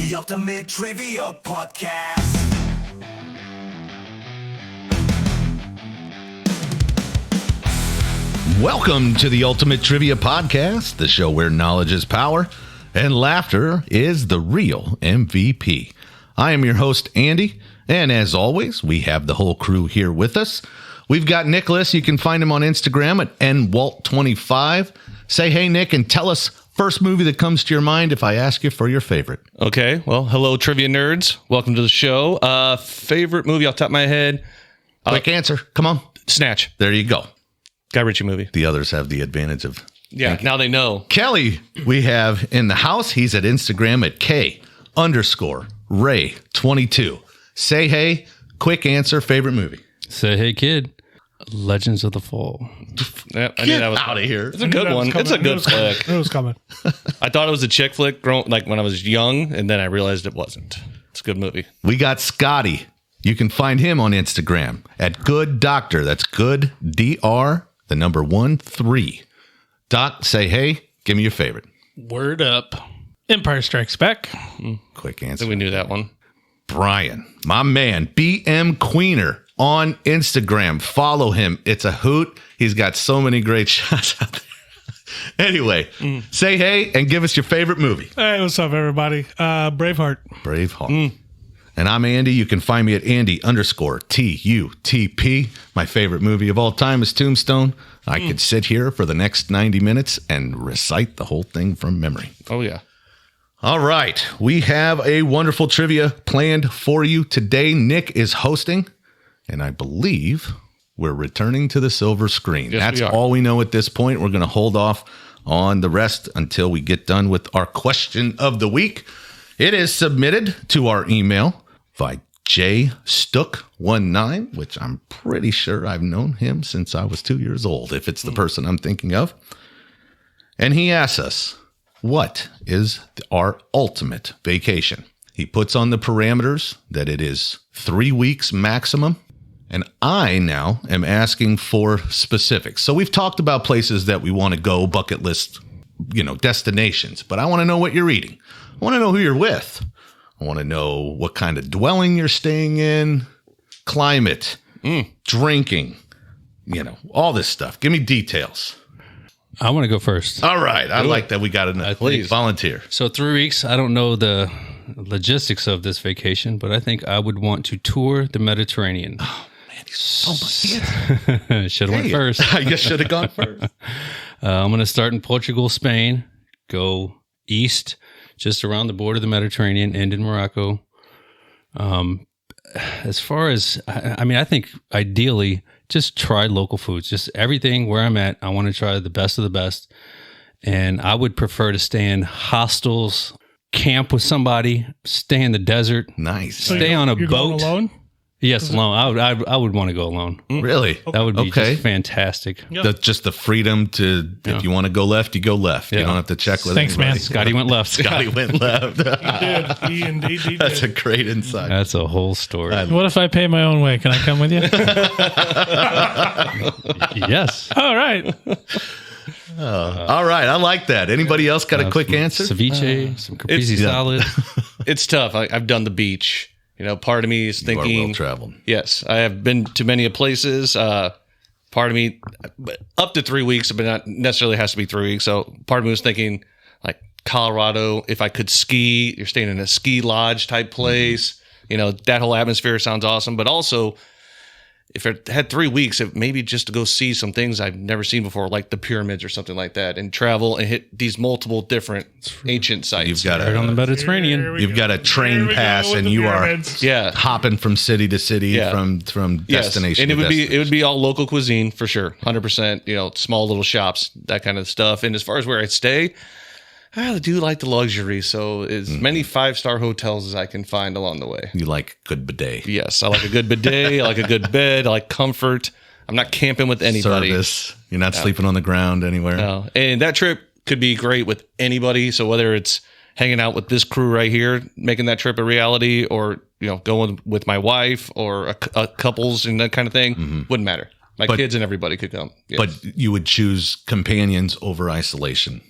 The Ultimate Trivia Podcast. Welcome to the Ultimate Trivia Podcast, the show where knowledge is power and laughter is the real MVP. I am your host, Andy, and as always, we have the whole crew here with us. We've got Nicholas. You can find him on Instagram at nwalt25. Say hey, Nick, and tell us first movie that comes to your mind if I ask you for your favorite. Okay, well, hello, trivia nerds. Welcome to the show. Favorite movie off the top of my head? Quick answer. Come on. Snatch. There you go. Guy Ritchie movie. The others have the advantage of... Yeah, now they know. Kelly, we have in the house. He's at Instagram at K_Ray22. Say hey, quick answer, favorite movie. Say hey, kid. Legends of the Fall. Yep, I Get knew that was out of here. It's a good one. It's a good flick. It was coming. I thought it was a chick flick like when I was young, and then I realized it wasn't. It's a good movie. We got Scotty. You can find him on Instagram at Good Doctor. That's good, DR, the number 13. Doc, say hey, give me your favorite. Word up. Empire Strikes Back. Quick I answer. think we knew that one. Brian, my man, BM Queener on Instagram. Follow him. It's a hoot. He's got so many great shots out there. Anyway, say hey and give us your favorite movie. Hey, what's up, everybody? Braveheart. Braveheart. And I'm Andy. You can find me at Andy_TUTP. My favorite movie of all time is Tombstone. I could sit here for the next 90 minutes and recite the whole thing from memory. Oh, yeah. All right. We have a wonderful trivia planned for you today. Nick is hosting, and I believe we're returning to the silver screen. Yes, That's we are. all we know at this point. We're going to hold off on the rest until we get done with our question of the week. It is submitted to our email by jstuck19, which I'm pretty sure I've known him since I was 2 years old, if it's the person I'm thinking of. And he asks us, what is our ultimate vacation? He puts on the parameters that it is 3 weeks maximum. And I now am asking for specifics. So we've talked about places that we want to go, bucket list, destinations. But I want to know what you're eating. I want to know who you're with. I want to know what kind of dwelling you're staying in, climate, drinking, all this stuff. Give me details. I want to go first. All right. I like that we got enough. Please volunteer. So 3 weeks. I don't know the logistics of this vacation, but I think I would want to tour the Mediterranean. Oh, man, he's so much. Should have went first. I guess should have gone first. I'm going to start in Portugal, Spain, go east, just around the border of the Mediterranean, end in Morocco. As far as, I think ideally just try local foods, just everything where I'm at. I want to try the best of the best. And I would prefer to stay in hostels, camp with somebody, stay in the desert. Nice. Stay on a You're boat. going alone? Yes, alone. I would want to go alone. Really? That would be just fantastic. Yep. Just the freedom to, if you want to go left, you go left. You Yeah. don't have to check with Thanks, anybody. man. Scotty went left. Scotty went left. He indeed did. That's a great insight. That's a whole story. What if I pay my own way? Can I come with you? Yes. All right. All right. I like that. Anybody else got a quick answer? Ceviche, some caprese salad. It's tough. I've done the beach. Part of me is You are thinking... well traveled. Yes, I have been to many places. Part of me, up to 3 weeks, but not necessarily has to be 3 weeks. So part of me was thinking, like Colorado, if I could ski, you're staying in a ski lodge type place. That whole atmosphere sounds awesome. But also, if I had 3 weeks, maybe just to go see some things I've never seen before, like the pyramids or something like that, and travel and hit these multiple different ancient sites. You've got Right on the a Mediterranean. you've got a train pass, and you are hopping from city to city, Yeah. from destination. and it to would destination. be all local cuisine for sure, 100%. Small little shops, that kind of stuff. And as far as where I stay, I do like the luxury, so as many 5-star hotels as I can find along the way. You like good bidet. Yes, I like a good bidet. I like a good bed. I like comfort. I'm not camping with anybody. Service. You're not sleeping on the ground anywhere. No. And that trip could be great with anybody. So whether it's hanging out with this crew right here, making that trip a reality, or going with my wife or a couples and that kind of thing, wouldn't matter. My kids and everybody could come. Yes. But you would choose companions over isolation.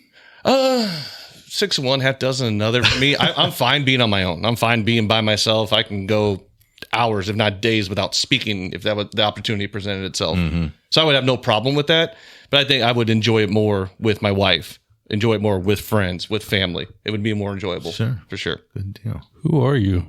six of one, half dozen another. For me, I'm fine being on my own. I'm fine being by myself. I can go hours, if not days, without speaking if that was the opportunity presented itself. So I would have no problem with that. But I think I would enjoy it more with my wife, enjoy it more with friends, with family. It would be more enjoyable. Sure. For sure. Good deal. Who are you?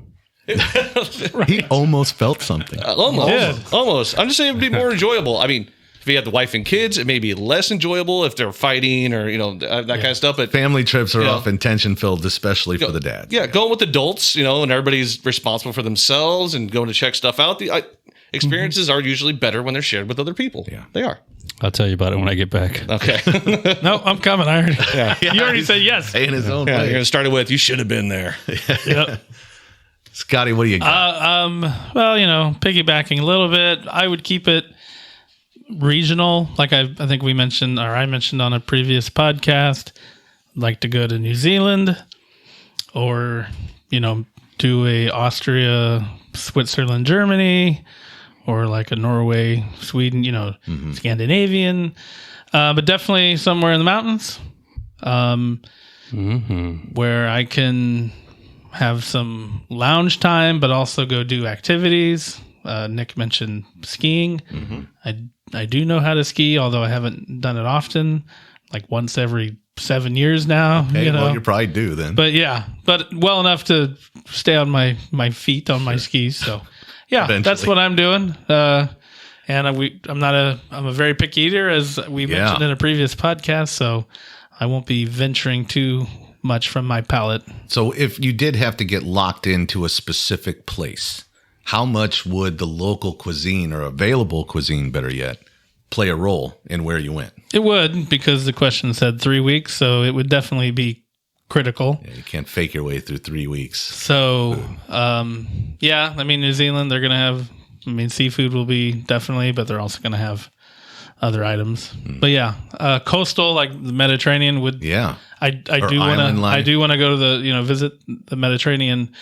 He almost felt something. Almost. I'm just saying it'd be more enjoyable. I mean, if you have the wife and kids, it may be less enjoyable if they're fighting or, that kind of stuff. But Family trips are often tension filled, especially for the dads. yeah, going with adults, and everybody's responsible for themselves and going to check stuff out. Experiences are usually better when they're shared with other people. Yeah, they are. I'll tell you about it when I get back. Okay. No, I'm coming. I already. You already said yes. In his own You're way. going to start it with, you should have been there. Yep. Scotty, what do you got? Well, piggybacking a little bit, I would keep it regional. Like I think we mentioned, or I mentioned on a previous podcast, like to go to New Zealand or, do a Austria, Switzerland, Germany, or like a Norway, Sweden, Scandinavian, but definitely somewhere in the mountains, where I can have some lounge time, but also go do activities. Nick mentioned skiing. I do know how to ski, although I haven't done it often, like once every 7 years now. Hey, well, you probably do then. But well enough to stay on my feet on my skis. So Eventually. that's what I'm doing. And I'm a very picky eater, as we mentioned in a previous podcast. So I won't be venturing too much from my palate. So if you did have to get locked into a specific place, how much would the local cuisine or available cuisine, better yet, play a role in where you went? It would, because the question said 3 weeks, so it would definitely be critical. Yeah, you can't fake your way through 3 weeks. So, New Zealand, they're going to have, seafood will be definitely, but they're also going to have other items. But coastal, like the Mediterranean would. Yeah. I do want to go to the, visit the Mediterranean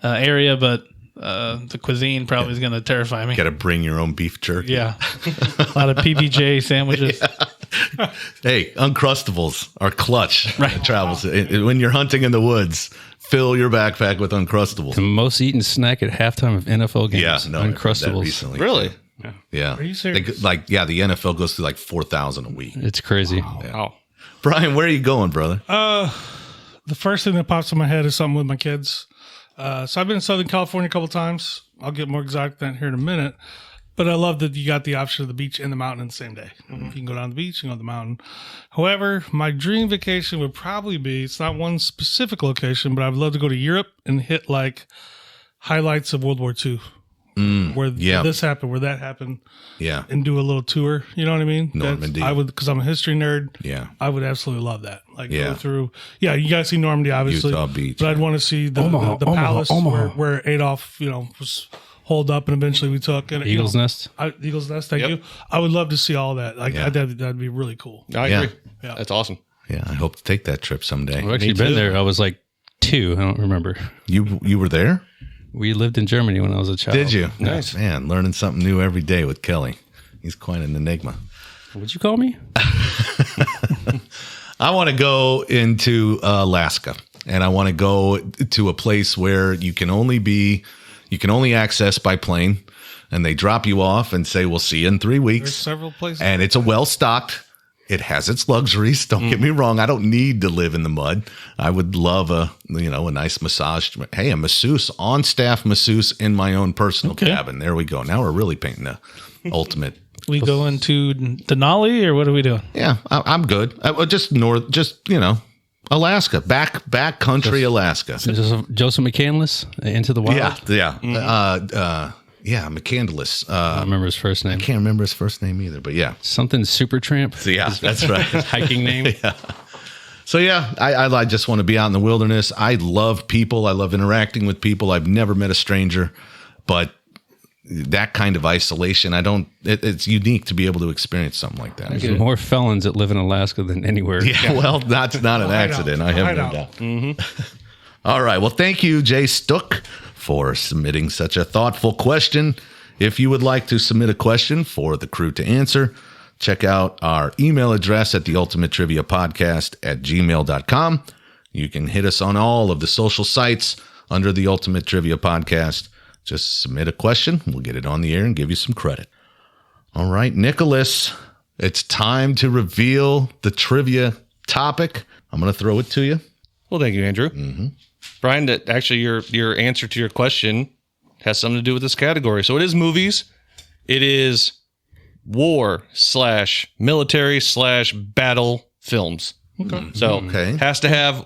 area, but the cuisine probably is going to terrify me. Got to bring your own beef jerky. Yeah. A lot of PBJ sandwiches. Hey, Uncrustables are clutch. Right. Travels. When you're hunting in the woods, fill your backpack with Uncrustables. The most eaten snack at halftime of NFL games. Yeah, no, Uncrustables. Recently. Really? Yeah. Are you serious? the NFL goes through like 4,000 a week. It's crazy. Wow. Brian, where are you going, brother? The first thing that pops in my head is something with my kids. So I've been in Southern California a couple times. I'll get more exotic than that here in a minute. But I love that you got the option of the beach and the mountain in the same day. You can go down the beach, you can go to the mountain. However, my dream vacation would probably be, it's not one specific location, but I'd love to go to Europe and hit like highlights of World War II. Where this happened, where that happened. Yeah. And do a little tour. You know what I mean? Normandy. I would, because I'm a history nerd. Yeah. I would absolutely love that. Like go through. Yeah, you guys see Normandy, obviously. Utah Beach. But I'd want to see the palace where Adolf, was holed up and eventually we took. And, Eagle's Nest. Eagle's Nest, thank you. I would love to see all that. Like that'd be really cool. I agree. Yeah. That's awesome. Yeah, I hope to take that trip someday. I've actually been there. I was like 2. I don't remember. You were there? We lived in Germany when I was a child. Did you? Nice. Man, learning something new every day with Kelly. He's quite an enigma. What'd you call me? I want to go into Alaska, and I want to go to a place where you can only access by plane, and they drop you off and say, we'll see you in 3 weeks. There's several places. And it's a well-stocked. It has its luxuries. Don't get me wrong. I don't need to live in the mud. I would love a nice massage. Hey, a masseuse, on-staff masseuse in my own personal cabin. There we go. Now we're really painting the ultimate. We go into Denali, or what are we doing? Yeah, I'm good. Alaska, back country Alaska. Joseph McCandless, Into the Wild. Yeah, McCandless. I don't remember his first name. I can't remember his first name either, but yeah. Something Supertramp. So yeah, that's right. Hiking name. Yeah. So yeah, I just want to be out in the wilderness. I love people. I love interacting with people. I've never met a stranger, but that kind of isolation, it's unique to be able to experience something like that. There's more felons that live in Alaska than anywhere. Yeah, well, that's not an accident. I have no doubt. Mm-hmm. All right. Well, thank you, Jay Stuck, for submitting such a thoughtful question. If you would like to submit a question for the crew to answer, check out our email address at theultimatetriviapodcast@gmail.com. You can hit us on all of the social sites under the Ultimate Trivia Podcast. Just submit a question. We'll get it on the air and give you some credit. All right, Nicholas, it's time to reveal the trivia topic. I'm going to throw it to you. Well, thank you, Andrew. Brian, that actually your answer to your question has something to do with this category. So it is movies. It is war/military/battle films. Okay. So Okay. has to have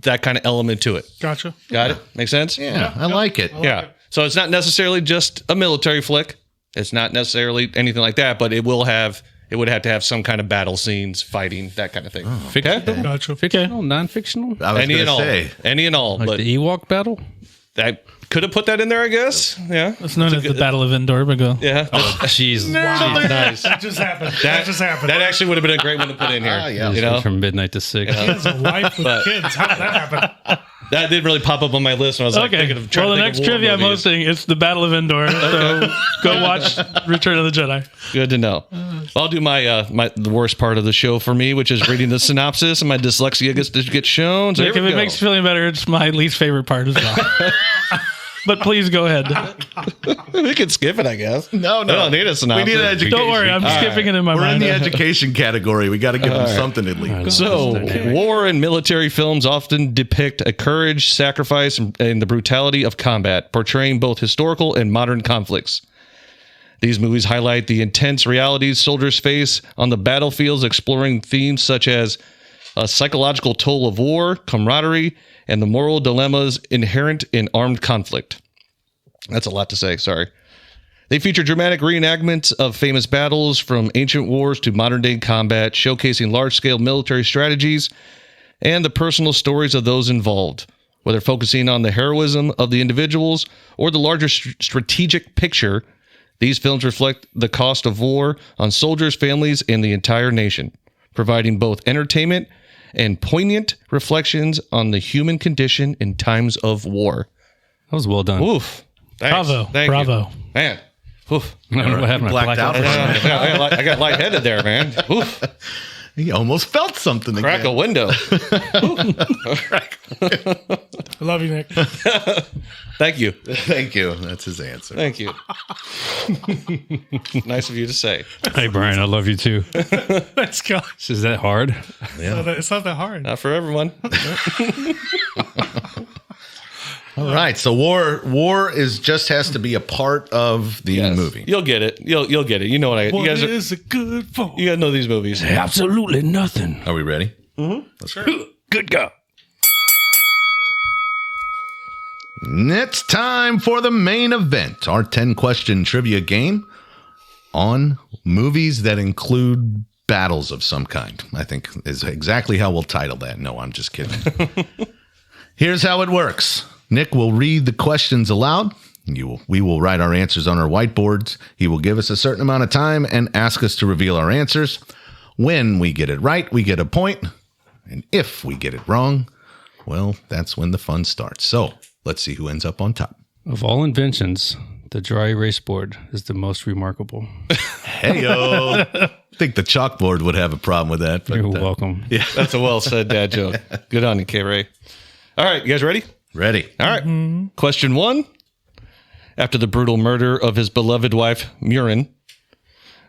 that kind of element to it. Gotcha. Got it? Make sense? Yeah, I like it. Yeah. So it's not necessarily just a military flick. It's not necessarily anything like that, but it would have to have some kind of battle scenes, fighting, that kind of thing. Fictional, Gotcha. fictional, non-fictional. I was Any going and to all. say. Any and all. Like But the Ewok battle. I could have put that in there, I guess. Yeah. It's known as the Battle of Endor, but go. Yeah. Jesus. Nice. That just happened. That just happened. That actually would have been a great one to put in here. Yeah. You know? From midnight to 6. He has a wife with But- kids. How did that happen? That did really pop up on my list when I was like Okay. thinking of trying Well, to the think next of war trivia I'm movies. hosting it's the Battle of Endor. So go watch Return of the Jedi. Good to know. I'll do the worst part of the show for me, which is reading the synopsis, and my dyslexia gets to get shown. So Like, here if we it go. makes you feeling better, it's my least favorite part as well. But please go ahead. we can skip it, I guess. No, I don't need a synopsis. We need an education. Don't worry, I'm skipping it in my We're in mind. the education category. We got to give them something at least. So, war and military films often depict a courage, sacrifice, and the brutality of combat, portraying both historical and modern conflicts. These movies highlight the intense realities soldiers face on the battlefields, exploring themes such as a psychological toll of war, camaraderie, and the moral dilemmas inherent in armed conflict. That's a lot to say, sorry. They feature dramatic reenactments of famous battles from ancient wars to modern-day combat, showcasing large-scale military strategies and the personal stories of those involved, whether focusing on the heroism of the individuals or the larger strategic picture. These films reflect the cost of war on soldiers, families, and the entire nation, providing both entertainment and poignant reflections on the human condition in times of war. That was well done. Oof. Thanks. Bravo. Thank Bravo. you. Man. Oof. I don't know what happened. I Blacked out. I got lightheaded there, man. Oof. He almost felt something. Crack a again. window. I love you, Nick. Thank you. Thank you. That's his answer. Thank you. Nice of you to say. Hey, Brian, I love you too. Let's go. Is that hard? It's not that hard. Not for everyone. All right. So war is just has to be a part of the Yes. movie. You'll get it. You'll get it. You know what I. What You guys is it good for? you guys know these movies. Absolutely nothing. Are we ready? Good go. It's time for the main event, our 10-question trivia game on movies that include battles of some kind. I think is exactly how we'll title that. No, I'm just kidding. Here's how it works. Nick will read the questions aloud. We will write our answers on our whiteboards. He will give us a certain amount of time and ask us to reveal our answers. When we get it right, we get a point. And if we get it wrong, well, that's when the fun starts. So let's see who ends up on top. Of all inventions, the dry erase board is the most remarkable. Hey-o. I think the chalkboard would have a problem with that. But, You're welcome. Yeah. That's a well said dad joke. Good on you, K-Ray. All right, you guys ready? Ready. All right. Question 1. After the brutal murder of his beloved wife, Murin,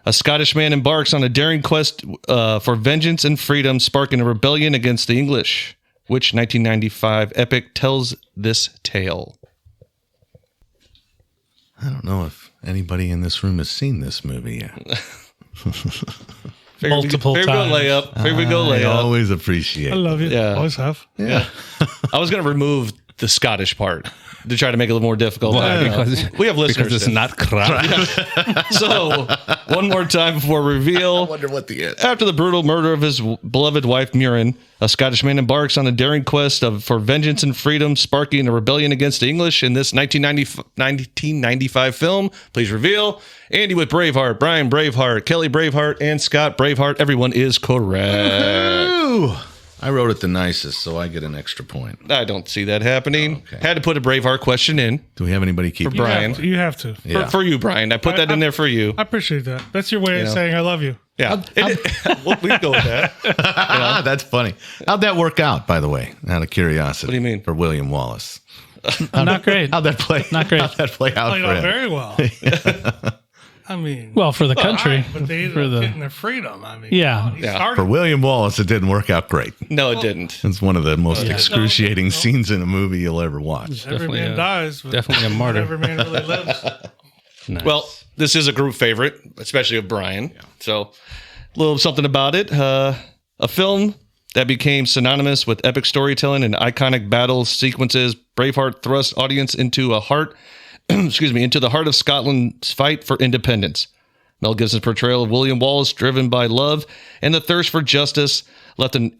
a Scottish man embarks on a daring quest for vengeance and freedom, sparking a rebellion against the English. Which 1995 epic tells this tale? I don't know if anybody in this room has seen this movie yet. Multiple Here we go times. layup. Here we go I layup. always appreciate I love you. Yeah. Always have. Yeah. I was going to remove the Scottish part to try to make it a little more difficult. We have listeners. Because it's not crap. So, one more time before reveal. wonder what the is. After the brutal murder of his beloved wife, Murin, a Scottish man embarks on a daring quest for vengeance and freedom, sparking a rebellion against the English in this 1995 film. Please reveal. Andy with Braveheart, Brian Braveheart, Kelly Braveheart, and Scott Braveheart. Everyone is correct. Ooh. I wrote it the nicest, so I get an extra point. I don't see that happening. Okay. Had to put a Braveheart question in. Do we have anybody keep For Brian. You have to. Yeah. For you, Brian. I put that in there for you. I appreciate that. That's your way of saying I love you. Yeah. We can go with that. That's funny. How'd that work out, by the way? Out of curiosity. What do you mean? For William Wallace. Not great. How'd that play? Not great. How'd that play out Played for out him? very well. I mean, Well, for the country. but they ended for up the getting their freedom. I mean, Yeah. he Yeah. started For William Wallace, it didn't work out great. No, it didn't. It's one of the most Yeah. excruciating No. scenes in a movie you'll ever watch. every Definitely man a- dies, but definitely a martyr. Every man really lives. Nice. Well, this is a group favorite, especially of Brian. So, a little something about it. A film that became synonymous with epic storytelling and iconic battle sequences. Braveheart thrust audience into the heart of Scotland's fight for independence. Mel Gibson's portrayal of William Wallace, driven by love and the thirst for justice, left an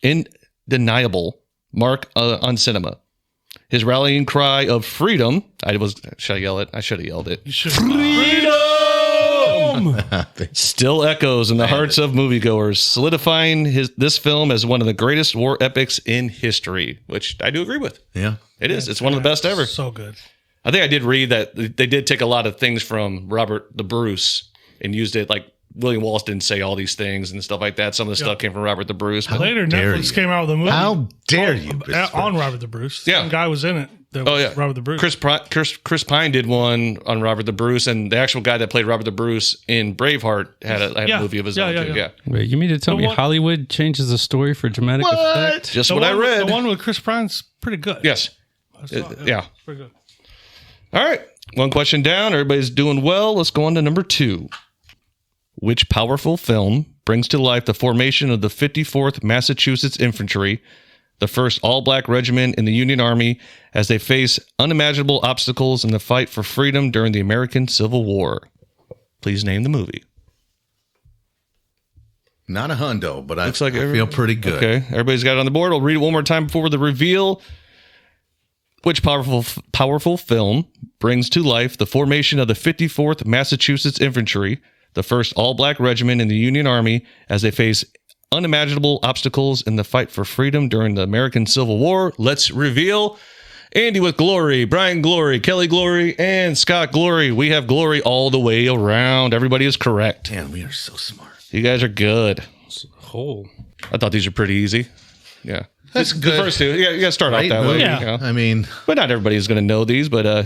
undeniable mark on cinema. His rallying cry of freedom. Should I yell it? I should have yelled it. You should Still echoes in the hearts of moviegoers, solidifying this film as one of the greatest war epics in history, which I do agree with. Yeah. It is. It's one of the best ever. So good. I think I did read that they did take a lot of things from Robert the Bruce and used it. Like William Wallace didn't say all these things and stuff like that. Some of the stuff came from Robert the Bruce. But Later, dare Netflix you. came out with a movie. How dare you? On Robert the Bruce. Yeah. Some guy was in it. That Oh was yeah, Robert the Bruce. Chris Pine did one on Robert the Bruce, and the actual guy that played Robert the Bruce in Braveheart had a Yeah. movie of his Yeah, own yeah, too. yeah. Yeah, Wait, you mean to tell The me one- Hollywood changes the story for dramatic effect? just The what I one- read. The one with Chris Pine's pretty good. Yes. I saw it. Yeah. Pretty good. All right. One question down. Everybody's doing well. Let's go on to number 2. Which powerful film brings to life the formation of the 54th Massachusetts Infantry, the first all-black regiment in the Union Army, as they face unimaginable obstacles in the fight for freedom during the American Civil War? Please name the movie. Not a hundo, but I Looks like feel pretty good. Okay. Everybody's got it on the board. I'll read it one more time before the reveal. Which powerful film brings to life the formation of the 54th Massachusetts Infantry, the first all-black regiment in the Union Army, as they face unimaginable obstacles in the fight for freedom during the American Civil War? Let's reveal. Andy with Glory, Brian Glory, Kelly Glory, and Scott Glory. We have Glory all the way around. Everybody is correct. Man, we are so smart. You guys are good. Oh, I thought these were pretty easy. Yeah. That's The good. first two. Yeah, you got to start Great off that movie. way. Yeah. You know? I mean, But not everybody is going to know these. But Yeah.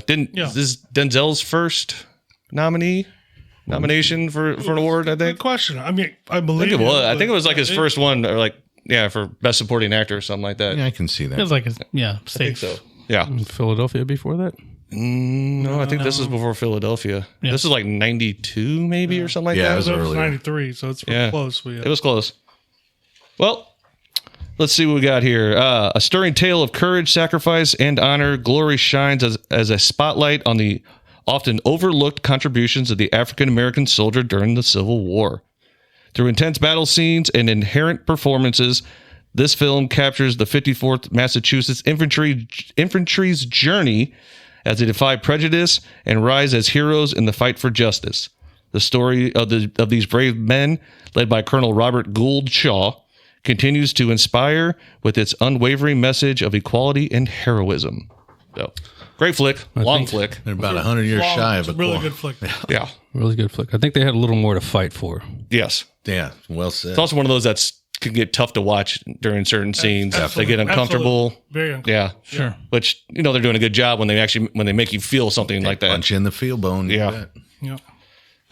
this is Denzel's first nomination for an award, I Good think? question. I mean, I I believe think it was. I think it was like his first one, or like, yeah, for best supporting actor or something like that. yeah, I can see that. Feels like it's I think safe. so. Yeah. Philadelphia before that? No, I think this is before Philadelphia. Yeah. This is like 92 maybe or something like Yeah, that. it was It was earlier. 93, so it's Yeah. close. It was close. Well, let's see what we got here. A stirring tale of courage, sacrifice, and honor. Glory shines as a spotlight on the often overlooked contributions of the African American soldier during the Civil War. Through intense battle scenes and inherent performances, this film captures the 54th Massachusetts Infantry's journey as they defy prejudice and rise as heroes in the fight for justice. The story of these brave men, led by Colonel Robert Gould Shaw, continues to inspire with its unwavering message of equality and heroism. So, great flick, long flick. They're about 100 years shy of a a really quorum. good flick. Yeah. Really good flick. I think they had a little more to fight for. Yes. Yeah, well said. It's also one of those that can get tough to watch during certain scenes. They get uncomfortable. Absolutely. Very uncomfortable. Yeah. Sure. Which, they're doing a good job when they make you feel something like that. Punch you in the feel bone. you Yeah. bet. Yeah.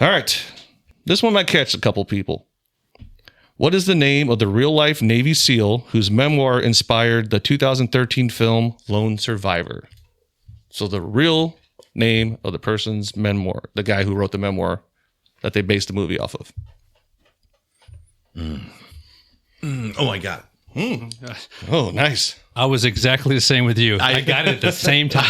All right. This one might catch a couple people. What is the name of the real-life Navy SEAL whose memoir inspired the 2013 film Lone Survivor? So the real name of the person's memoir, the guy who wrote the memoir that they based the movie off of. Oh, I got it. Oh, nice. I was exactly the same with you. I got it at the same time.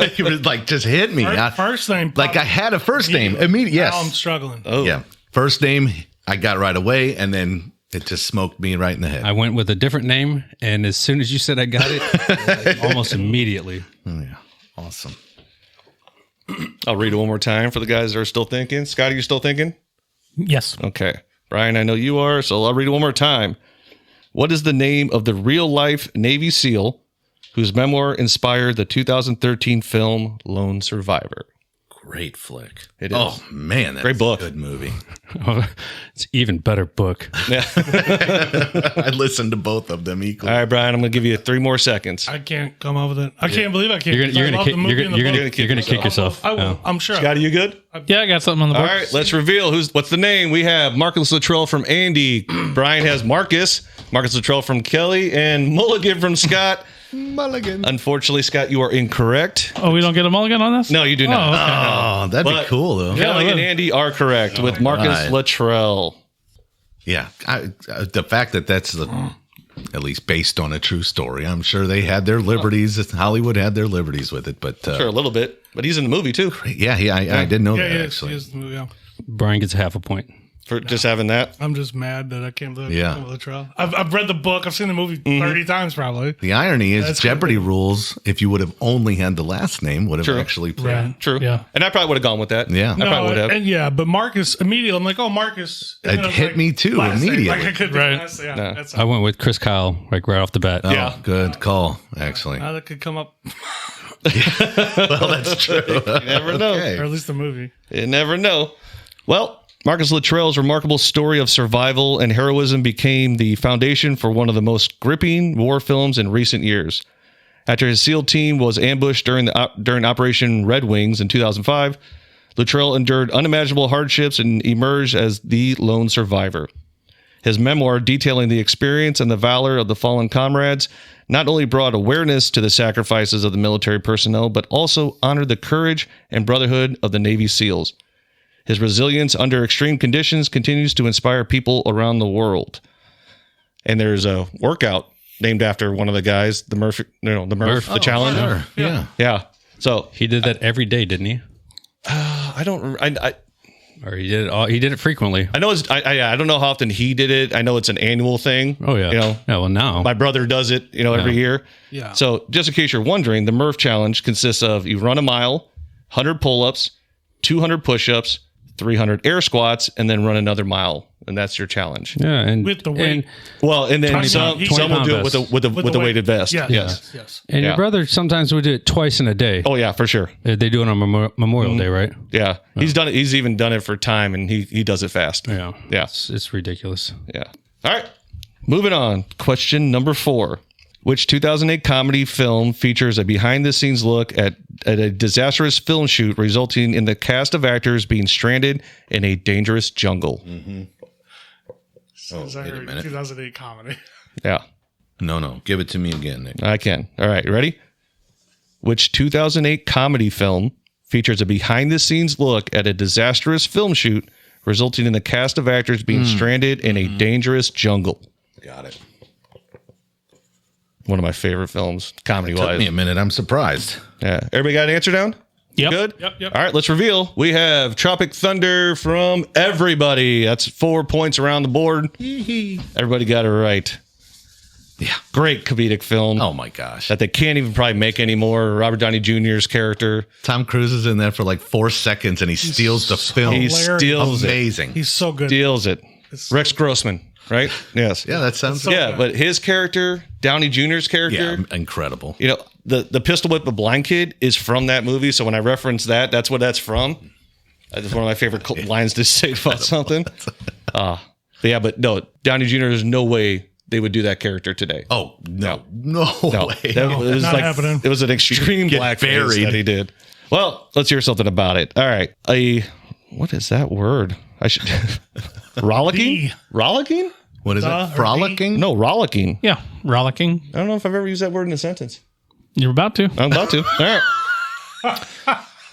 It was like, just hit me. First name. Like I had a first name. Immediately. Now I'm Yes. struggling. Oh, Yeah. First name, I got right away. And then it just smoked me right in the head. I went with a different name, and as soon as you said I got it, almost immediately. Yeah. Awesome. I'll read it one more time for the guys that are still thinking. Scotty, you still thinking? Yes. Okay. Brian, I know you are, so I'll read it one more time. What is the name of the real-life Navy SEAL whose memoir inspired the 2013 film Lone Survivor? great flick. It is. Oh man, that's Great book. a good movie. It's an even better book. I listened to both of them equally. All right, Brian, I'm going to give you 3 more seconds. I can't come up with it. I can't believe I can't. You're gonna I love kick, the movie and the book. you're gonna kick yourself. I will. Oh. I'm sure. Scott, are you good? Yeah, I got something on the All book. right, let's reveal what's the name. We have Marcus Luttrell from Andy. Brian has Marcus Luttrell from Kelly, and Mulligan from Scott. Mulligan. Unfortunately, Scott, you are incorrect. Oh, we don't get a mulligan on this? No, you do Oh, not. okay. Oh, that'd But- be cool though. Kelly and Andy are correct with Marcus God. Luttrell. Yeah, the fact that that's at least based on a true story. I'm sure they had their liberties. Hollywood had their liberties with it, but Sure, a little bit, but he's in the movie too yeah, I didn't know Yeah, that he is. actually. He is the movie, yeah. Brian gets half a point. for just having that. I'm just mad that I can't believe Yeah. Luttrell. I've read the book. I've seen the movie 30 times probably. The irony is That's Jeopardy rules, if you would have only had the last name, would have True. actually played. Right. True. Yeah. And I probably would have gone with that. Yeah. I probably would have. And yeah, but Marcus immediately. I'm like, oh, Marcus. And It then I was hit like, me too last name. immediately. Like I could Right. yeah, No. that's I went with Chris Kyle like right off the bat. Oh, Yeah. good call, actually. now that could come up, Well, that's true. You never know. or Okay. at least the movie. You never know. Well, Marcus Luttrell's remarkable story of survival and heroism became the foundation for one of the most gripping war films in recent years. After his SEAL team was ambushed during Operation Red Wings in 2005, Luttrell endured unimaginable hardships and emerged as the lone survivor. His memoir, detailing the experience and the valor of the fallen comrades, not only brought awareness to the sacrifices of the military personnel, but also honored the courage and brotherhood of the Navy SEALs. His resilience under extreme conditions continues to inspire people around the world. And there's a workout named after one of the guys, the Murph, the challenge. Sure. Yeah. Yeah. So He did that every day, didn't he? I Or he did it he did it frequently. know I don't know how often he did it. I know it's an annual thing. Oh yeah. You know, yeah, well now. my brother does it, every year. Yeah. So just in case you're wondering, the Murph challenge consists of you run a mile, 100 pull-ups, 200 push-ups, 300 air squats, and then run another mile, and that's your challenge. yeah, and With the weight. And then 20 some pound- will do it 20 with a weighted vest. Yeah, Yes. yes. and Yeah. your brother sometimes would do it twice in a day. Oh yeah, for sure. They do it on Memorial Day, right? Yeah, he's done it. He's even done it for time, and he does it fast. Yeah. Yeah. It's ridiculous. Yeah. All right. Moving on. Question number 4. Which 2008 comedy film features a behind-the-scenes look at a disastrous film shoot resulting in the cast of actors being stranded in a dangerous jungle? As I wait a heard, minute. 2008 comedy. Yeah, No. Give it to me again, Nick. I can. All right, you ready? Which 2008 comedy film features a behind-the-scenes look at a disastrous film shoot resulting in the cast of actors being stranded in a dangerous jungle? Got it. One of my favorite films, Took comedy-wise. me a minute. I'm surprised. Yeah. Everybody got an answer down? Yep. Good? Yep. All right, let's reveal. We have Tropic Thunder from everybody. That's 4 points around the board. Everybody got it right. Yeah. Great comedic film Oh my gosh. that they can't even probably make anymore. Robert Downey Jr.'s character. Tom Cruise is in there for like 4 seconds and he steals the film. He hilarious. steals it. Amazing. He's so good. Steals it. Rex Grossman, right? Yes. Yeah, that sounds Yeah, but his character, Downey Jr.'s character, incredible. the pistol whip the blind kid is from that movie. So when I reference that, that's what that's from. That's one of my favorite lines to say about something. But no, Downey Jr. There's no way they would do that character today. Oh, no No, way. that was not happening. It was an extreme Get blackface buried. that he did. Well, let's hear something about it. All right, what is that word? I should rollicking. D. Rollicking? What is Duh, it? or Frolicking? No, rollicking. Yeah. Rollicking. I don't know if I've ever used that word in a sentence. You're about to. I'm about to. All right.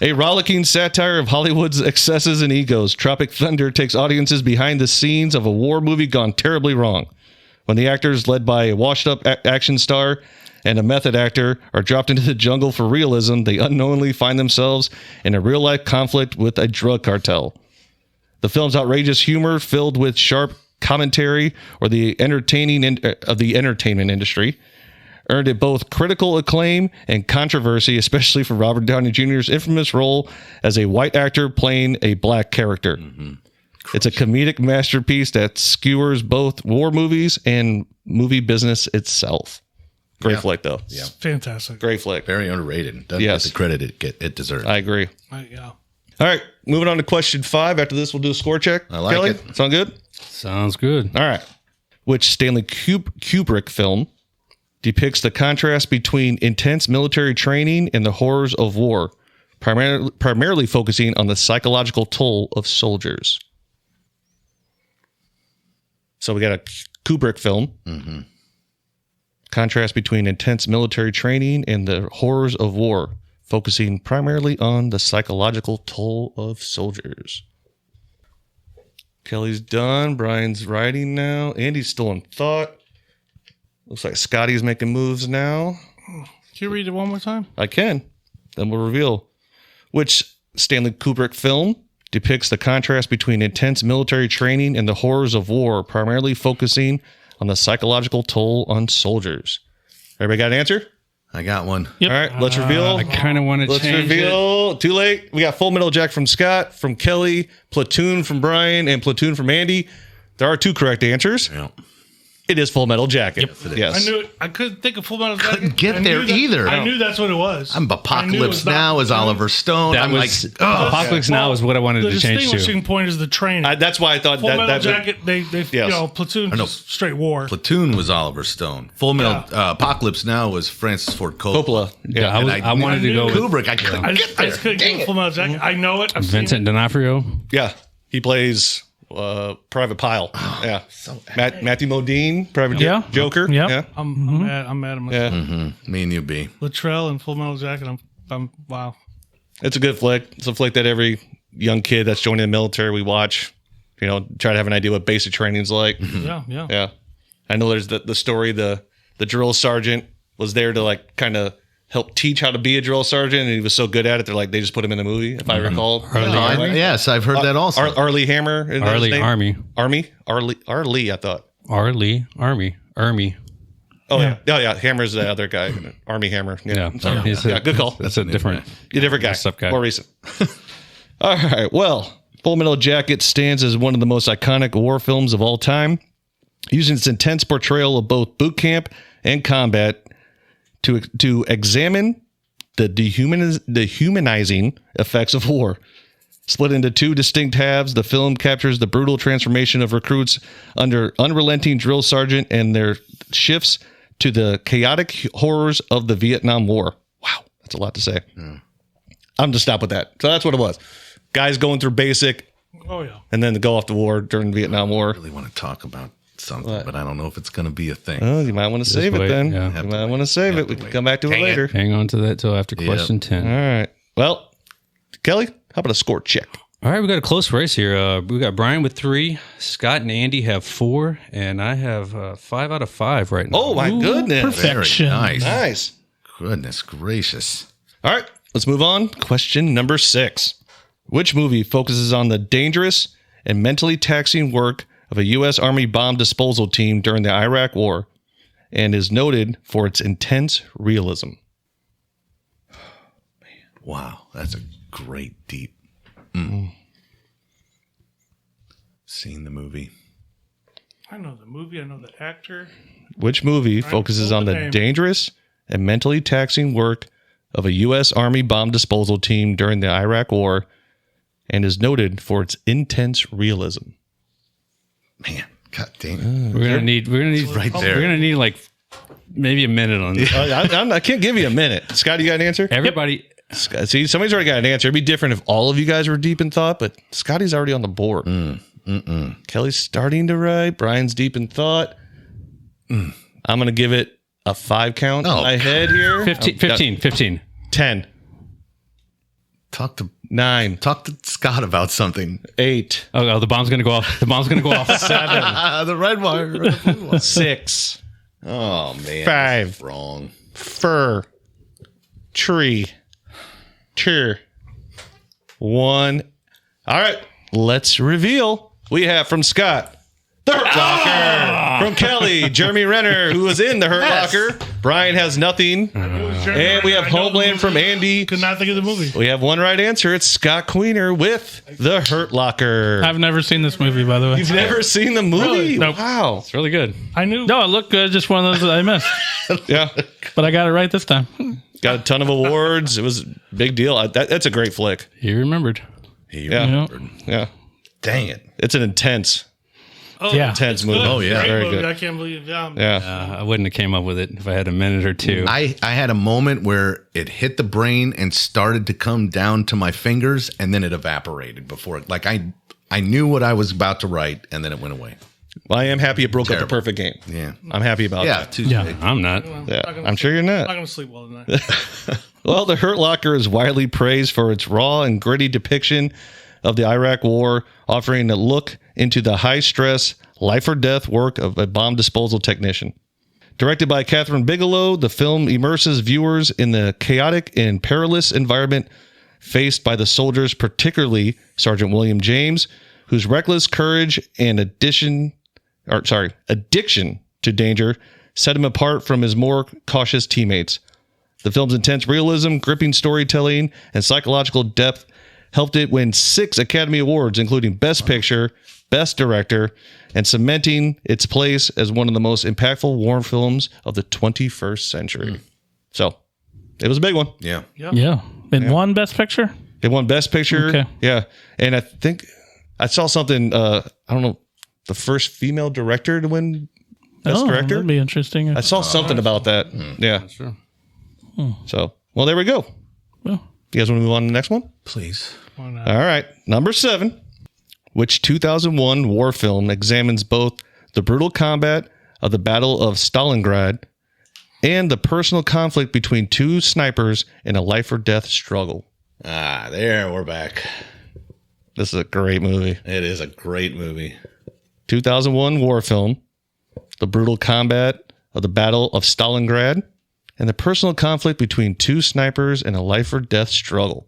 A rollicking satire of Hollywood's excesses and egos, Tropic Thunder takes audiences behind the scenes of a war movie gone terribly wrong. When the actors, led by a washed-up action star and a method actor, are dropped into the jungle for realism, they unknowingly find themselves in a real-life conflict with a drug cartel. The film's outrageous humor, filled with sharp commentary of the entertainment industry, earned it both critical acclaim and controversy, especially for Robert Downey Jr.'s infamous role as a white actor playing a black character. It's a comedic masterpiece that skewers both war movies and movie business itself. Great flick, though. Yeah. Fantastic. Great flick. Very underrated. Doesn't Yes. get the credit it deserves. I agree. Yeah. All right, moving on to question 5. After this, we'll do a score check. I like Kelly, it. Sound good? Sounds good. All right. Which Stanley Kubrick film depicts the contrast between intense military training and the horrors of war, primarily focusing on the psychological toll of soldiers? So we got a Kubrick film. Mm-hmm. Contrast between intense military training and the horrors of war, focusing primarily on the psychological toll of soldiers. Kelly's done. Brian's writing now. Andy's still in thought. Looks like Scotty's making moves now. Can you read it one more time? I can. Then we'll reveal. Which Stanley Kubrick film depicts the contrast between intense military training and the horrors of war, primarily focusing on the psychological toll on soldiers? Everybody got an answer? I got one. Yep. All right, let's reveal. I kind of want to Let's change reveal. Too late. We got Full Metal Jacket from Scott, from Kelly, Platoon from Brian, and Platoon from Andy. There are 2 correct answers. Yeah. It is Full Metal Jacket. Yes. I knew it. I couldn't think of Full Metal Jacket. Couldn't get I knew there that- either. I knew that's what it was. I'm I knew it Apocalypse was not- Now is Oliver Stone. That I'm was like, oh, Apocalypse Now is what I wanted The to change distinguishing to. point is the training. That's why I thought Full Metal that's Jacket, they Yes. Platoon, know. just straight war. Platoon was Oliver Stone. Full Metal Apocalypse Now was Francis Ford Coppola. Coppola. Yeah, Yeah. I wanted to go with Kubrick. I couldn't I get just there. couldn't Dang get it. Full Metal Jacket. I know it. I've seen Vincent D'Onofrio. Yeah. He plays Private Pile. Yeah. Matthew Modine, Private Yeah. Joker. Yeah. Yeah. it. I'm mad. I'm mad at myself. Yeah. Me and you, B. Latrell and Full Metal Jacket. I'm wow. It's a good flick. It's a flick that every young kid that's joining the military we watch. You know, try to have an idea what basic training's like. Yeah, yeah. Yeah. I know there's the story, the drill sergeant was there to like kind of help teach how to be a drill sergeant, and he was so good at it, they just put him in the movie, if I recall. Yes, I've heard that also. Arlie Hammer. is that his Arlie name? Army. Arlie, I thought. Arlie Army. Oh, yeah. Hammer's the other guy. Army Hammer. Yeah. Sorry. He's a- Yeah, good call. That's a different. A different guy. Messed up guy. More recent. All right. Well, Full Metal Jacket stands as one of the most iconic war films of all time, using its intense portrayal of both boot camp and combat to examine the dehumanizing effects of war. Split into 2 distinct halves, the film captures the brutal transformation of recruits under unrelenting drill sergeant and their shifts to the chaotic horrors of the Vietnam War. Wow, that's a lot to say. I'm just stop with that. So that's what it was. Guys going through basic, Oh yeah. and then go off to war during the Vietnam War. I really want to talk about something, but I don't know if it's going to be a thing. Oh, you might want to save it wait, then. yeah. You might want to save it. We can come back to it later. Hang on to that till after question 10. All right. Well, Kelly, how about a score check? All right, we got a close race here. We got Brian with 3, Scott and Andy have 4, and I have 5 out of 5 right now. Oh, my goodness. perfection. Very nice. Nice. Goodness gracious. All right, let's move on. Question number 6. Which movie focuses on the dangerous and mentally taxing work of a U.S. Army bomb disposal team during the Iraq War and is noted for its intense realism? Wow, that's a great deep. Seen the movie. I know the movie. I know the actor. Which movie focuses pull on the the name. dangerous and mentally taxing work of a U.S. Army bomb disposal team during the Iraq War and is noted for its intense realism? Man, god dang. We're gonna need Right there. We're gonna need like maybe a minute on this. I can't give you a minute. Scott, you got an answer? Everybody, Scott, see, somebody's already got an answer. It'd be different if all of you guys were deep in thought, but Scotty's already on the board. Kelly's starting to write. Brian's deep in thought. I'm going to give it a 5 count in Oh, my head here. 15. 10, Talk to 9, Scott about something. 8, Oh, the bomb's gonna go off. The bomb's gonna go off. 7, The red wire. 6, Oh man. 5, Wrong. fur, tree, 2, 1. All right, let's reveal. We have from Scott, the Hurt Locker. From Kelly, Jeremy Renner, who was in the Hurt Locker. Brian has nothing. And we have Homeland from Andy. Could not think of the movie. We have one right answer. It's Scott Queener with the Hurt Locker. I've never seen this movie, by the way. You've never seen the movie? Really? Nope. Wow. It's really good. I knew. No, it looked good. Just one of those that I missed. Yeah. But I got it right this time. Got a ton of awards. It was a big deal. That's a great flick. He remembered. He Yeah. remembered. Yeah. Dang it. It's an intense Yeah. intense movie. Oh, yeah. Great Very movie. good. I can't believe. Yeah. Yeah. I wouldn't have came up with it if I had a minute or two. I had a moment where it hit the brain and started to come down to my fingers, and then it evaporated before it. Like I knew what I was about to write, and then it went away. Well, I am happy it broke up the Terrible. perfect game. Yeah. I'm happy about Yeah. that. Tuesday. Yeah, I'm not. Yeah. I'm sure you're not. I'm not gonna sleep well tonight. Well, The Hurt Locker is widely praised for its raw and gritty depiction of the Iraq War, offering a look into the high-stress, life-or-death work of a bomb disposal technician. Directed by Catherine Bigelow, the film immerses viewers in the chaotic and perilous environment faced by the soldiers, particularly Sergeant William James, whose reckless courage and addiction to danger set him apart from his more cautious teammates. The film's intense realism, gripping storytelling, and psychological depth helped it win 6 Academy Awards, including Best Picture, Best Director, and cementing its place as one of the most impactful war films of the 21st century. So, it was a big one. Yeah. Yeah. It won Best Picture? It won Best Picture. Okay. Yeah. And I think I saw something, I don't know, the first female director to win Best Director. That'd be interesting. I saw something about that. Yeah. Sure. So, well, there we go. Well, You guys want to move on to the next one? Please. All right. Number 7, which 2001 war film examines both the brutal combat of the Battle of Stalingrad and the personal conflict between 2 snipers in a life or death struggle. Ah, there we're back. This is a great movie. It is a great movie. 2001 war film, the brutal combat of the Battle of Stalingrad, and the personal conflict between 2 snipers in a life or death struggle.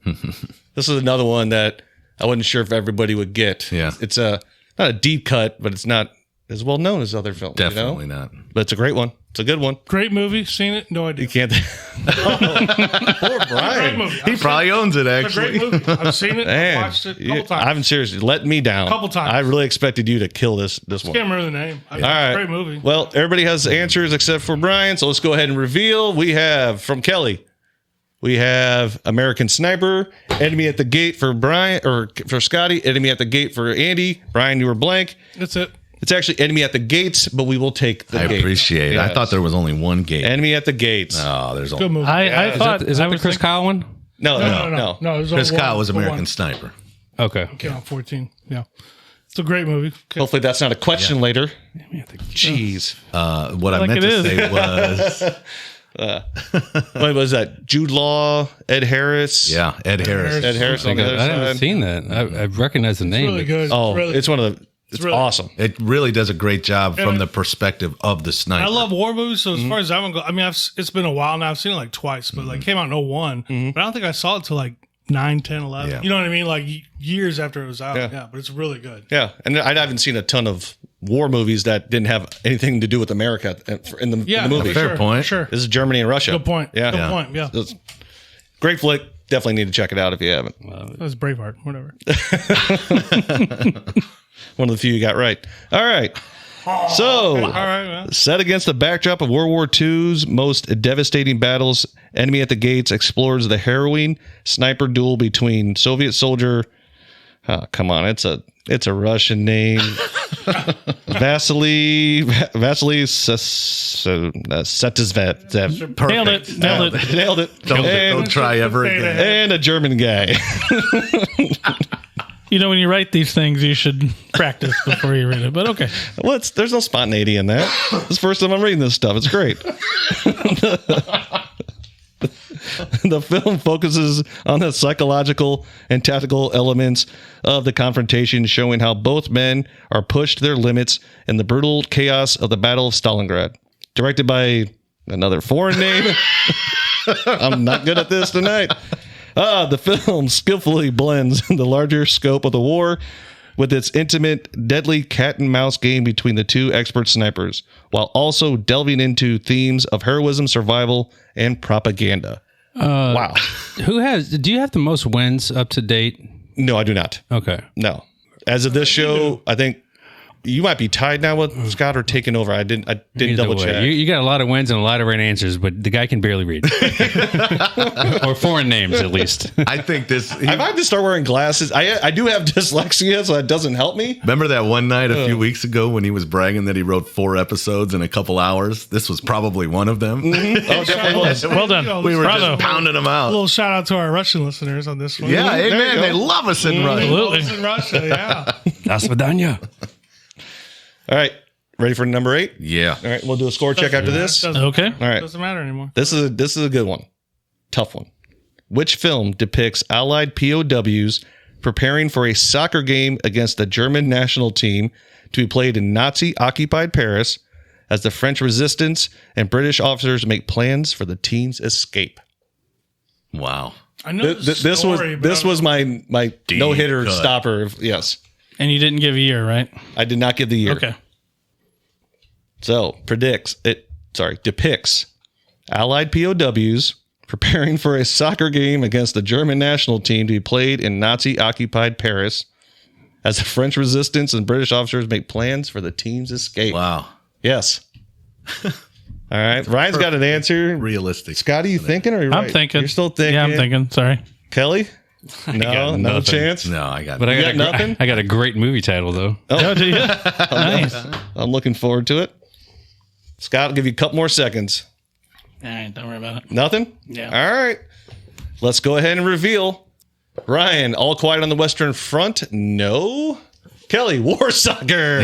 This is another one that I wasn't sure if everybody would get. Yeah. It's not a deep cut, but it's not as well known as other films. Definitely you know? not. But it's a great one. It's a good one. Great movie. Seen it? No idea. You can't. Poor Great Brian. movie. He probably owns it, It's a great actually. movie. I've seen it. Man, I've watched it a couple I times. haven't seriously let me down. Couple times. I really expected you to kill this one. Can't remember the name. All right. Great movie. Well, everybody has answers except for Brian, so let's go ahead and reveal. We have from Kelly. We have American Sniper, Enemy at the Gate for Brian or for Scotty, Enemy at the Gate for Andy. Brian, you were blank. That's it. It's actually Enemy at the Gates, but we will take the I gate. appreciate it. I Yes. thought there was only one gate. Enemy at the Gates. Oh, there's Good only movie. I thought Is that I the was Chris thinking- Kyle one? No. No, it was Chris only Kyle one. was The American one. Sniper. Okay. Came out 14. Yeah. It's a great movie. Okay. Hopefully that's not a question later. Jeez. What I Like meant it to is. say was, What was that? Jude Law, Ed Harris. yeah, Ed Harris. Ed Harris on I the other haven't side. seen that. I recognize the name. Really good. Oh, really, it's one of the. It's really- awesome. It really does a great job from And the perspective of the sniper. I love war movies, so as far as that one goes, I mean, it's been a while now. I've seen it like twice, but like came out in 01. But I don't think I saw it till like 9, 10, 11. Yeah. You know what I mean? Like years after it was out. Yeah. Yeah, but it's really good. Yeah, and I haven't seen a ton of war movies that didn't have anything to do with America in the, Yeah, in the movie. Fair sure, point. Sure. This is Germany and Russia. Good point. Yeah, Good point. Yeah. It's- great flick. Definitely need to check it out if you haven't. That's Braveheart. Whatever. One of the few you got right. All right. So, All right, man. set against the backdrop of World War II's most devastating battles, Enemy at the Gates explores the harrowing sniper duel between Soviet soldier. Oh, come on, it's a Russian name. Vasily Setizvev. Nailed it. Nailed it. Nailed it. Don't try ever again. And a German guy. You know, when you write these things, you should practice before you read it. But okay. There's no spontaneity in that. It's the first time I'm reading this stuff. It's great. The film focuses on the psychological and tactical elements of the confrontation, showing how both men are pushed to their limits in the brutal chaos of the Battle of Stalingrad. Directed by another foreign name. I'm not good at this tonight. The film skillfully blends the larger scope of the war with its intimate, deadly cat and mouse game between the 2 expert snipers, while also delving into themes of heroism, survival, and propaganda. Wow. Do you have the most wins up to date? No, I do not. Okay. No. As of this show, I think you might be tied now with Scott or taking over. I didn't Either double way, check. You got a lot of wins and a lot of right answers, but the guy can barely read. Or foreign names, at least. I think this. I might have to start wearing glasses. I do have dyslexia, so that doesn't help me. Remember that one night a few weeks ago when he was bragging that he wrote 4 episodes in a couple hours? This was probably one of them. Oh, definitely was. Well done. We were Bravo. just pounding them A out. little shout out to our Russian listeners on this one. Yeah, There you amen. go. They love us in Russia. Absolutely. It's in Russia, yeah. Das Vidanya. All right, ready for number 8? Yeah. All right, we'll do a score check after this. All Okay. right, Doesn't matter anymore. this is a good one, tough one. Which film depicts Allied POWs preparing for a soccer game against the German national team to be played in Nazi-occupied Paris as the French resistance and British officers make plans for the team's escape? Wow. I know This was my Deep no hitter cut. stopper. Yes, And you didn't give a year, right? I did not give the year. Okay. So depicts Allied POWs preparing for a soccer game against the German national team to be played in Nazi-occupied Paris as the French resistance and British officers make plans for the team's escape. Wow. Yes. All right. Ryan's got an answer. Realistic. Scotty, you thinking or are you I'm right? thinking. You're still thinking. Yeah, I'm thinking. Sorry. Kelly? No, got no nothing. chance. No, I got But it. You got nothing? I got a great movie title, though. Oh, do you? Nice. I'm looking forward to it. Scott, I'll give you a couple more seconds. All right, don't worry about it. Nothing? Yeah. All right. Let's go ahead and reveal. Ryan, All Quiet on the Western Front? No. Kelly, War Soccer.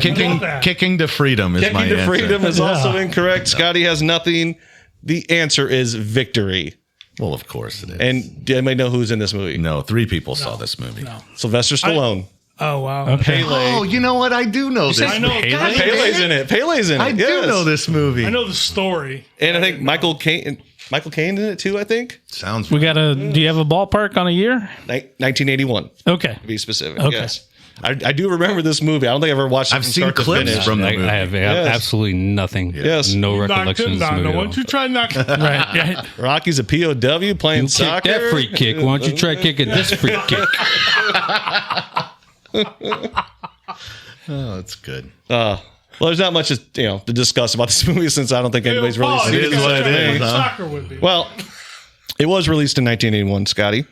Kicking to freedom is my Kicking to answer. Freedom is also incorrect. Scotty has nothing. The answer is Victory. Well, of course it is. And do anybody know who's in this movie? no, 3 people saw this movie. Sylvester Stallone. Oh, wow. Okay. Oh, you know what? I do know this. I know. Pele? Pele's in it. Pele's in it. I do know this movie. I know the story. And I think Michael Caine in it too, I think. Sounds We got a. Do you have a ballpark on a year? 1981, Okay. to be specific. Okay. Yes. I do remember this movie. I don't think I've ever watched it I've from seen start to clips finish. from the I movie. have absolutely nothing. Yes. No Knocked recollection him of this down. movie. Why at don't all. you try knock Right. Yeah. Rocky's a POW playing You soccer. kick that free kick. Why don't you try kicking this free kick? Oh, that's good. Well, there's not much to discuss about this movie since I don't think anybody's really seen it it. is what it is, huh? Soccer would be. Well, it was released in 1981, Scotty.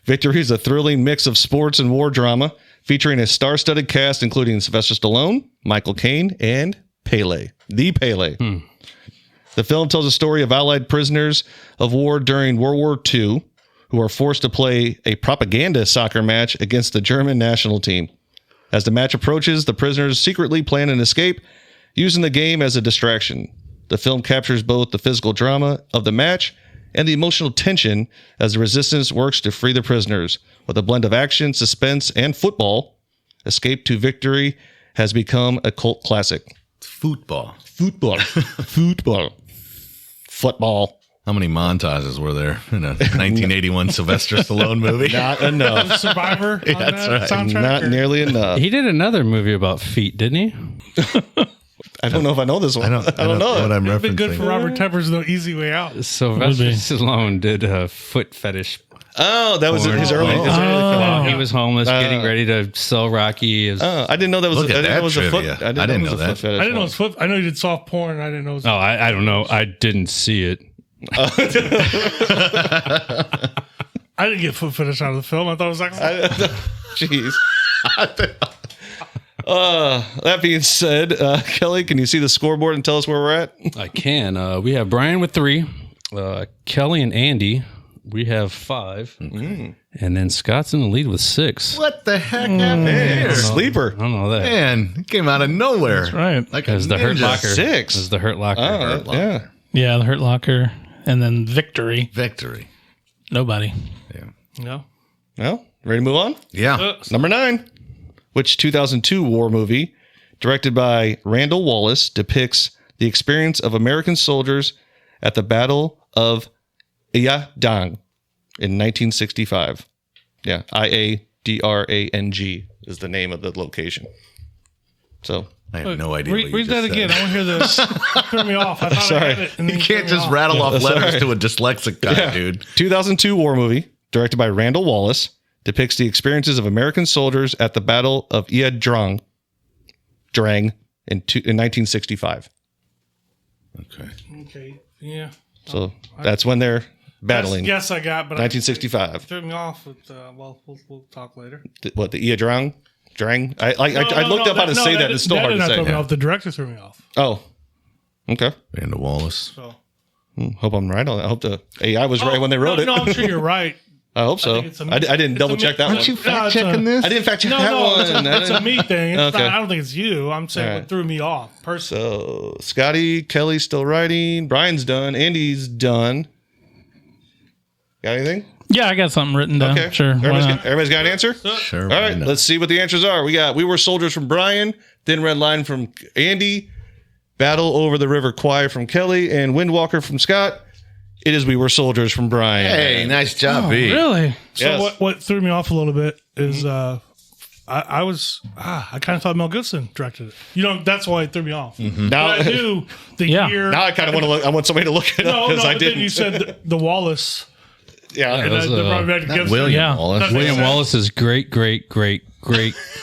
Victory is a thrilling mix of sports and war drama featuring a star-studded cast including Sylvester Stallone, Michael Caine, and Pele. The Pele. The film tells a story of Allied prisoners of war during World War II who are forced to play a propaganda soccer match against the German national team. As the match approaches, the prisoners secretly plan an escape, using the game as a distraction. The film captures both the physical drama of the match and the emotional tension as the resistance works to free the prisoners. With a blend of action, suspense, and football, Escape to Victory has become a cult classic. Football. Football. Football. How many montages were there in a 1981 Sylvester Stallone movie? Not enough. Survivor on that soundtrack? Not or- nearly enough. He did another movie about feet, didn't he? I don't know if I know this one. I don't know what I'm It'd been good referencing. for Robert Tepper's No Easy Way Out. Sylvester Would be. Stallone did a foot fetish. Oh, that was his early. Oh. His early While he was homeless, getting ready to sell Rocky. I didn't know that was. Look at I didn't know that it was a foot. trivia. I didn't know know it was a that. foot fetish. I didn't know one. his foot. I know he did soft porn. I didn't know. Oh, I don't know. I didn't see it. I didn't get foot fetish out of the film. I thought it was like, Jeez. That being said, Kelly, can you see the scoreboard and tell us where we're at? I can. We have Brian with 3, Kelly and Andy. We have 5, and then Scott's in the lead with 6. What the heck happened here? Sleeper. I don't know that. Man, it came out of nowhere. That's right. Like a As the Hurt ninja. Locker. 6. As the Hurt Locker. Yeah. Yeah, the Hurt Locker, and then Victory. Victory. Nobody. no. Well, ready to move on? Yeah. Number 9. Which 2002 war movie, directed by Randall Wallace, depicts the experience of American soldiers at the Battle of Iadang in 1965. Yeah, Iadrang is the name of the location. So I have no idea. what you Read just that said. again. I want to hear this. Threw me off. I thought Sorry. I had it. And then You threw can't me just off. rattle off letters sorry. to a dyslexic guy, dude. 2002 war movie, directed by Randall Wallace, depicts the experiences of American soldiers at the Battle of Iadrong Drang in 1965. Okay. Yeah. So that's when they're battling. Yes, I got, but 1965. threw me off with. Well, we'll talk later. What, the Ia Drang? Drang? I looked up how to say that. It's still hard to Threw me say. off. The director threw me off. Oh, okay. Randall Wallace. So. Hope I'm right on that. I hope the AI was right when they wrote it. No, I'm sure you're right. I hope so. I didn't double check that one. Aren't you fact checking this? I didn't fact check No, that one. it's a me thing. It's Okay. not, I don't think it's you. I'm saying All right. what threw me off personally. So Scotty, Kelly's still writing. Brian's done. Andy's done. Got anything? Yeah, I got something written down. Okay. Sure. Why not? Everybody's got an answer? Sure. All right. Let's see what the answers are. We were soldiers from Brian. Thin Red Line from Andy. Battle over the River Kwai from Kelly. And Windwalker from Scott. It is We Were Soldiers from Brian. Hey, nice job, B. Really? So Yes. what threw me off a little bit is I kind of thought Mel Gibson directed it. That's why it threw me off. Now, But I knew the Yeah. year. now I kind of want to look. I want somebody to look it up No, because I but then didn't. you said the Wallace. yeah. And was, they're probably back to Not Gibson. William Yeah. Wallace. William Wallace's great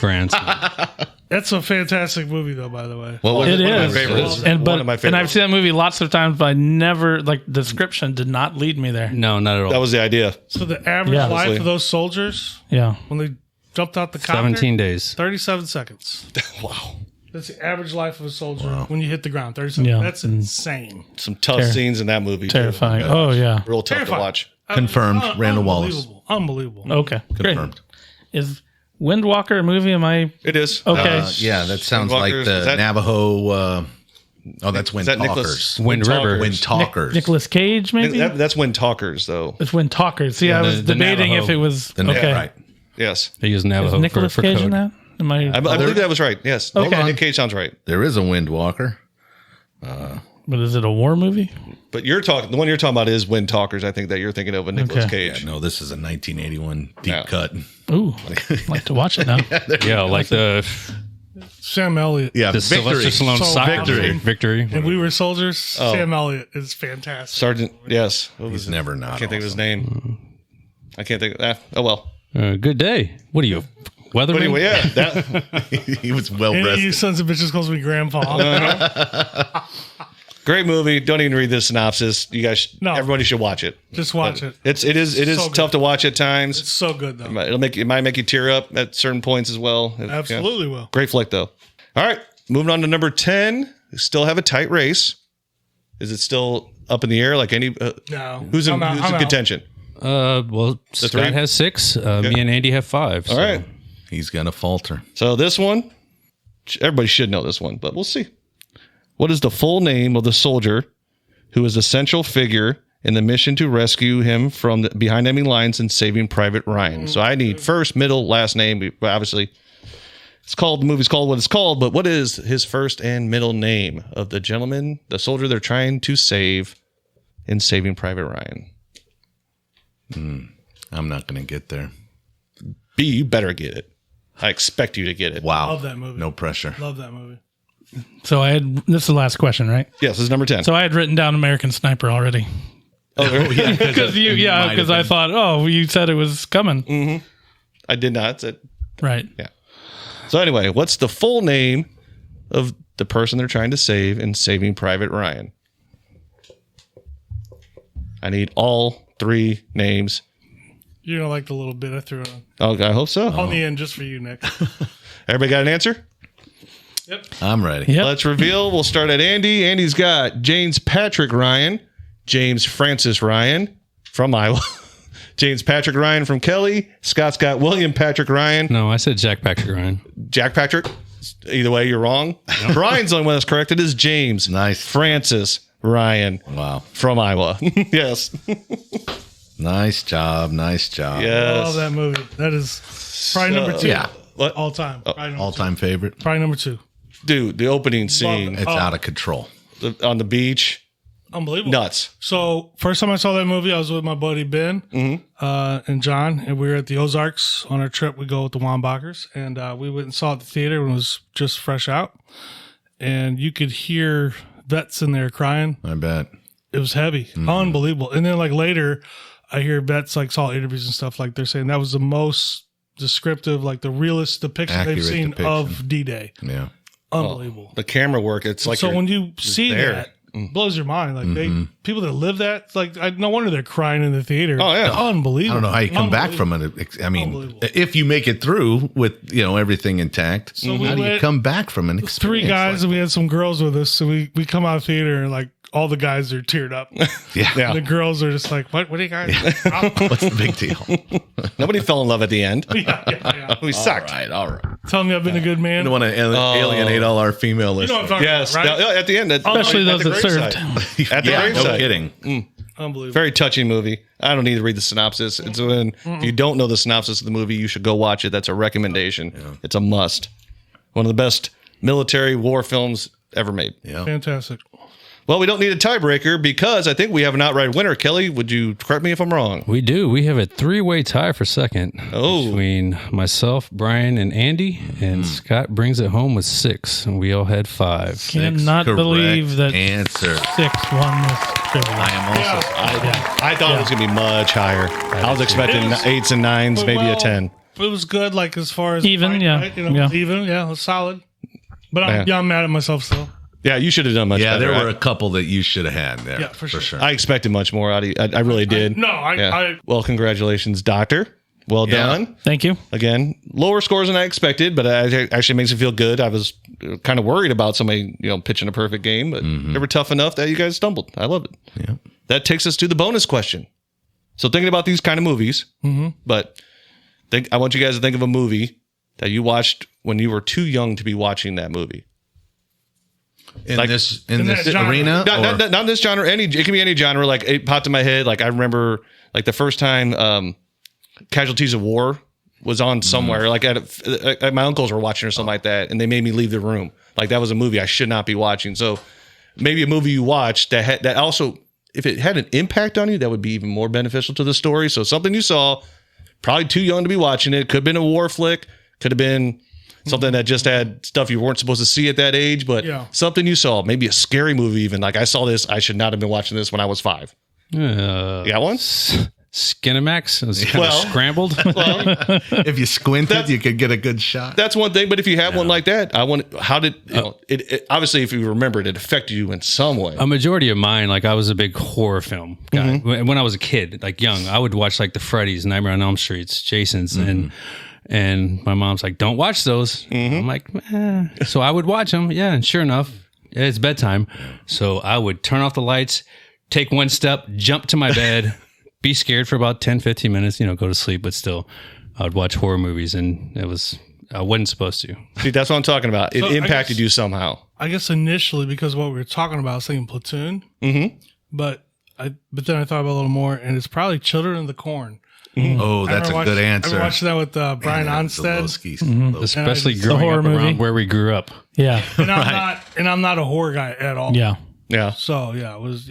grandson. That's a fantastic movie, though. By the way, What was It One of my is. favorites. And One of my and I've favorites. seen that movie lots of times, but I never the description did not lead me there. No, not at all. That was the idea. so the average Yeah. life Honestly. of those soldiers Yeah. when they jumped out the copter, 17 days. 37 seconds. Wow. That's the average life of a soldier when you hit the ground. 37. Yeah. That's insane. Some tough scenes in that movie. too. Terrifying. Oh yeah. Real tough Terrifying. to watch. Confirmed. Randall Wallace. Unbelievable. Okay. Confirmed. Great. Is Windwalker a movie? Am I It is. okay? Yeah, that sounds like Windwalkers, the is that- Navajo. That's Wind that Talkers. Nicholas- Wind River. Wind Talkers. Nicholas Cage, maybe. That's when Talkers, though. It's Wind Talkers. See, I was the debating Navajo. if it was The okay. Right. Yes. They use Is Navajo Nicholas for Cage code. in that? Am I? I believe that was right. Yes. Okay. Nick Cage sounds right. There is a Windwalker. But is it a war movie? But the one you're talking about is Wind Talkers, I think that you're thinking of with Nicolas Okay. Cage. No, this is a 1981 deep Yeah. cut. Ooh, I'd like to watch it now. Yeah, like the Sam Elliott. Yeah, Sylvester Stallone So soccer Victory. victory. And We Were Soldiers. Sam Elliott is fantastic. Sergeant, yes. What was He's it? never not. I can't think of his name. I can't think of that. Oh, well. Good day. What are you, weatherman? But anyway, yeah. That, He was well Any of you rested. sons of bitches calls me grandpa. great movie. Don't even read the synopsis. You guys, No. everybody should watch it. Just watch it. It is So tough good. to watch at times. It's so good, though. It might make you tear up at certain points as well. Absolutely will. Great flick, though. All right. Moving on to number 10. We still have a tight race. Is it still up in the air? Like any, No. who's in I'm out. contention? Well, Scott three? has 6. Me and Andy have 5. All right. He's gonna falter. So this one, everybody should know this one, but we'll see. What is the full name of the soldier who is a central figure in the mission to rescue him from behind enemy lines and saving Private Ryan? So I need first, middle, last name. Obviously, the movie's called what it's called, but what is his first and middle name of the gentleman, the soldier they're trying to save in Saving Private Ryan? I'm not gonna get there. B, you better get it. I expect you to get it. Wow. Love that movie. No pressure. Love that movie. So this is the last question, right? Yes, this is number 10. So I had written down American Sniper already yeah, because I thought, oh, you said it was coming, I did not. right? Yeah. So anyway, what's the full name of the person they're trying to save in Saving Private Ryan? I need all 3 names. You're going to like the little bit I threw on, Oh, I hope so. on the end just for you, Nick. Everybody got an answer? I'm ready. Yep. Let's reveal. We'll start at Andy. Andy's got James Patrick Ryan, James Francis Ryan from Iowa, James Patrick Ryan from Kelly. Scott's got William Patrick Ryan. No, I said Jack Patrick Ryan. Jack Patrick. Either way, you're wrong. Brian's the only one that's correct. It is James Nice. Francis Ryan Wow. from Iowa. Yes. Nice job. Nice job. Yes. Love that movie. That is probably number 2. Yeah. What? All time. All time favorite. Probably number 2. Dude, the opening scene It's out of control. on the beach. Unbelievable. Nuts. So first time I saw that movie, I was with my buddy Ben and John, and we were at the Ozarks on our trip. We go with the Wambachers, and we went and saw it at the theater when it was just fresh out, and you could hear vets in there crying. I bet. It was heavy, unbelievable. And then like later, I hear vets like saw interviews and stuff like they're saying that was the most descriptive, like the realest depiction Accurate they've seen depiction. of D-Day. Yeah. unbelievable. The camera work, it's like So you're when you see there. that, blows your mind. Like people that live that, it's like no wonder they're crying in the theater. Oh, yeah. Unbelievable. I don't know how you come back from it. I mean, Unbelievable. if you make it through with everything intact, So we how do you went- come back from an experience? 3 guys like and we had some girls with us. So we come out of theater and like all the guys are teared up. Yeah. Yeah. And the girls are just like, what are you guys? What's the big deal? Nobody fell in love at the end. yeah. We sucked. All right. Telling me I've been a good man. I don't want to alienate all our female You know what I'm listeners. talking Yes. about, right? No, at the end. Especially at those the that gravesite. served. At the Yeah, no gravesite. kidding. Unbelievable. Very touching movie. I don't need to read the synopsis. It's when if you don't know the synopsis of the movie, you should go watch it. That's a recommendation. It's a must. One of the best military war films ever made. Yeah. Fantastic. Well, we don't need a tiebreaker because I think we have an outright winner. Kelly, would you correct me if I'm wrong? We do. We have a 3-way tie for second Oh. between myself, Brian, and Andy. And Scott brings it home with 6, and we all had 5. Cannot Correct believe that answer. 6 won this trivia. I am also. I thought it was going to be much higher. I was expecting It was- 8s and 9s, maybe a 10. It was good, like as far as Even, fight, yeah. right? Yeah. Even, yeah, it was solid. But I'm mad at myself still. Yeah, you should have done much Yeah, better. there were a couple that you should have had there. Yeah, for sure. I expected much more out of you. I really did. I Well, congratulations, Doctor. Well Yeah. done. Thank you. Again, lower scores than I expected, but it actually makes me feel good. I was kind of worried about somebody, pitching a perfect game, but they were tough enough that you guys stumbled. I love it. Yeah. That takes us to the bonus question. So thinking about these kind of movies, but I want you guys to think of a movie that you watched when you were too young to be watching that movie. In Like- this in that genre. arena, Not this genre. It can be any genre. Like it popped in my head. Like I remember, like the first time Casualties of War was on somewhere. Like at my uncles were watching or something like that, and they made me leave the room. Like that was a movie I should not be watching. So maybe a movie you watched that also, if it had an impact on you, that would be even more beneficial to the story. So something you saw, probably too young to be watching it. Could have been a war flick. Could have been something that just had stuff you weren't supposed to see at that age, but something you saw, maybe a scary movie even. Like I saw this, I should not have been watching this when I was 5. You got one? Skinamax. It was kind Well- of scrambled. if you squinted, you could get a good shot. That's one thing, but if you have one like that, how did, it obviously if you remembered, it affected you in some way. A majority of mine, like I was a big horror film guy. When I was a kid, like young, I would watch like the Freddy's, Nightmare on Elm Streets, Jason's, and my mom's like, "Don't watch those." I'm like, so I would watch them, and sure enough, it's bedtime. So I would turn off the lights, take one step, jump to my bed, be scared for about 10, 15 minutes, go to sleep, but still, I'd watch horror movies, and I wasn't supposed to. See, that's what I'm talking about. It So I impacted guess- you somehow. I guess initially because of what we were talking about, I was thinking Platoon. But then I thought about it a little more, and it's probably Children of the Corn. Oh, that's a good answer. I watched that with Brian Yeah, Onstead. Zelowski's. Especially The growing horror up movie. around where we grew up. Yeah. And I'm not a horror guy at all. Yeah. Yeah. So it was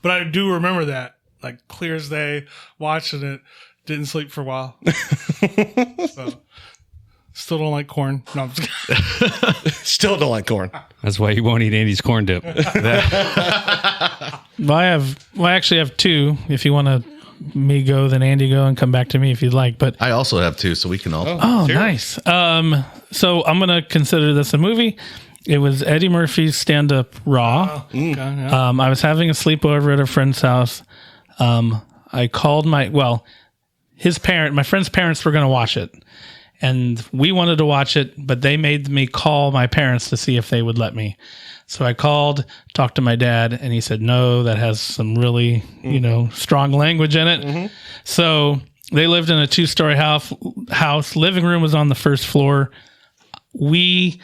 But I do remember that, like clear as day, watching it. Didn't sleep for a while. So still don't like corn. No, I'm just kidding. Still don't like corn. That's why you won't eat Andy's corn dip. Well, I actually have 2. If you want to me go, then Andy go, and come back to me if you'd like. But I also have 2, so we can all. oh, nice. So I'm gonna consider this a movie. It was Eddie Murphy's Stand Up Raw. I was having a sleepover at a friend's house. I called my friend's parents were going to watch it, and we wanted to watch it, but they made me call my parents to see if they would let me. So I called, talked to my dad, and he said, no, that has some really, strong language in it. So they lived in a 2-story house. Living room was on the first floor. We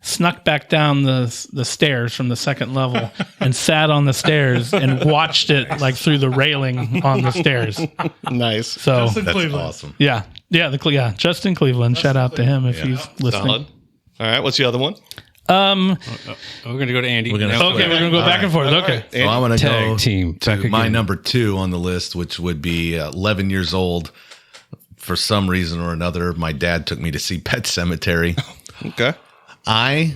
snuck back down the stairs from the second level and sat on the stairs and watched it like through the railing on the stairs. Nice. So Justin That's Cleveland. awesome. yeah, Justin Cleveland. Shout out to him if he's listening. Solid. All right. What's the other one? We're going to go to Andy. We're gonna- Okay, we're gonna go back and forth. Okay. So I'm going to Tag go team. Back to my again. number 2 on the list, which would be 11 years old. For some reason or another, my dad took me to see Pet Cemetery. Okay. I